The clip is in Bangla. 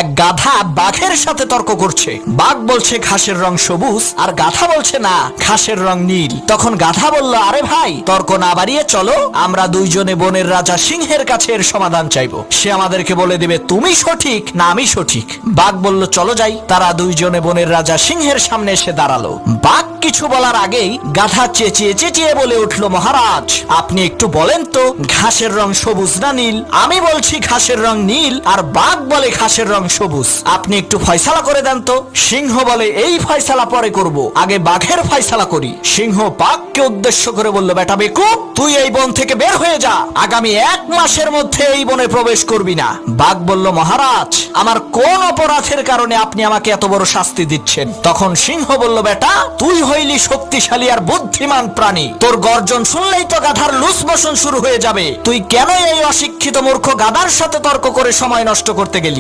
এক গাধা বাঘের সাথে তর্ক করছে। বাঘ বলছে ঘাসের রং সবুজ, আর গাধা বলছে না, ঘাসের রং নীল। তখন গাধা বলল, আরে ভাই, তর্ক না বাড়িয়ে চলো, আমরা দুইজনে বনের রাজা সিংহের কাছে এর সমাধান চাইবো। সে আমাদেরকে বলে দেবে তুমি সঠিক না আমি সঠিক। বাঘ বলল, চলো যাই। তারা দুইজনে বনের রাজা সিংহের সামনে এসে দাঁড়ালো। বাঘ কিছু বলার আগেই গাধা চেঁচিয়ে চেঁচিয়ে বলে উঠল, মহারাজ, আপনি একটু বলেন তো ঘাসের রং সবুজ না নীল? আমি বলছি ঘাসের রং নীল, আর বাঘ বলে ঘাসের রং সবুজ। আপনি একটু ফয়সালা করে দেন তো। সিংহ বলে, এই ফয়সালা পরে করব, আগে বাঘের ফয়সালা করি। সিংহ বাঘকে উদ্দেশ্য করে বলল, বেটা বেকুব, তুই এই বন থেকে বের হয়ে যা, আগামী 1 মাসের মধ্যে এই বনে প্রবেশ করবি না। বাঘ বলল, মহারাজ, আমার কোন অপরাধের কারণে আপনি আমাকে এত বড় শাস্তি দিচ্ছেন? তখন সিংহ বলল, বেটা, তুই হইলি শক্তিশালী আর বুদ্ধিমান প্রাণী, তোর গর্জন শুনলেই তো গাধার লুস মোশন শুরু হয়ে যাবে। তুই কেন এই অশিক্ষিত মূর্খ গাধার সাথে তর্ক করে সময় নষ্ট করতে গেলি?